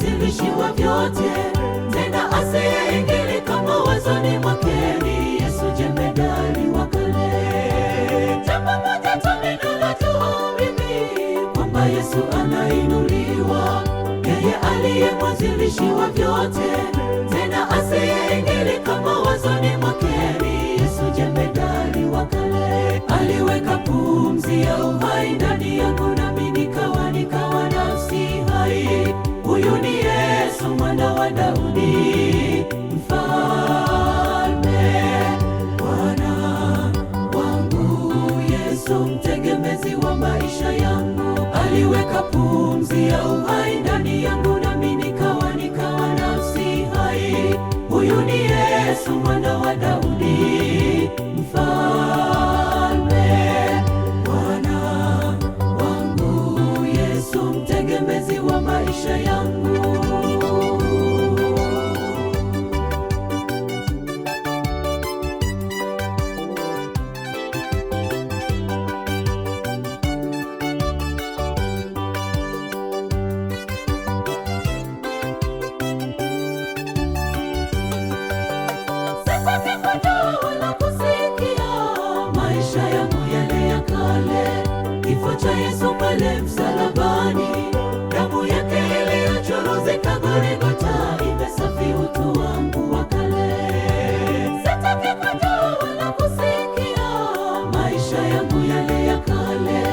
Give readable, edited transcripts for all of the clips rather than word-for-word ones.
mwanzilishi wa vyote, tena asiyeingilika mawazoni mwake, ni Yesu jemedali wa kale. Jambo moja tu ninalojua mimi, kwamba Yesu anainuliwa, yeye aliye mwanzilishi wa vyote, tena asiyeingilika mawazoni mwake, ni Yesu jemedali wa kale. Aliweka pumzi ya uhai ndani yangu, nami nikawa nafsi hai. Huyu ni Yesu mwana wa Daudi, mfalme, Bwana wangu, Yesu mtegemezi wa maisha yangu. Aliweka pumzi ya uhai ndani yangu, nami nikawa nafsi hai. Huyu ni Yesu mwana wa Daudi, mfalme, Bwana wangu, Yesu mtegemezi wa maisha yangu. Kifo cha Yesu pale msalabani, damu yake iliyochuruzika Golgotha, imesafi utu wangu wa kale. Sitaki kujua wala kusikia maisha yangu yale ya kale.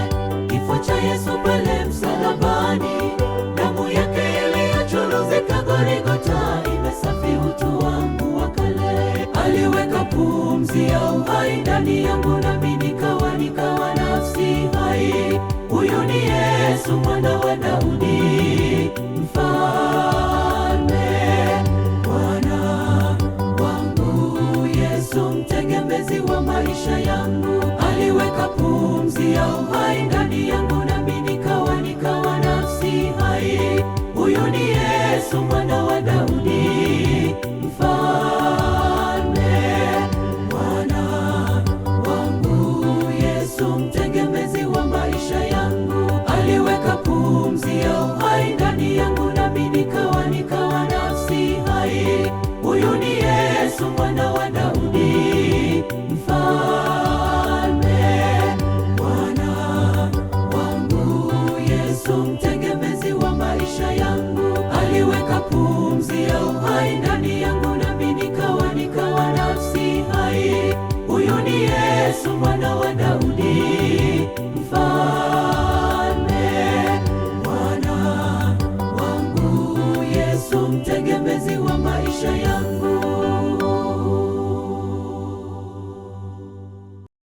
Kifo cha Yesu pale msalabani, damu yake iliyochuruzika Golgotha, imesafi utu wangu wa kale. Aliweka pumzi ya uhai ndani yangu, nami nikawa nafsi hai. Huyu ni Yesu mwana wa Daudi, mfalme, Bwana wangu, Yesu mtegemezi wa maisha yangu. Aliweka pumzi ya uhai ndani yangu, nami nikawa nafsi hai. Huyu ni Yesu mwana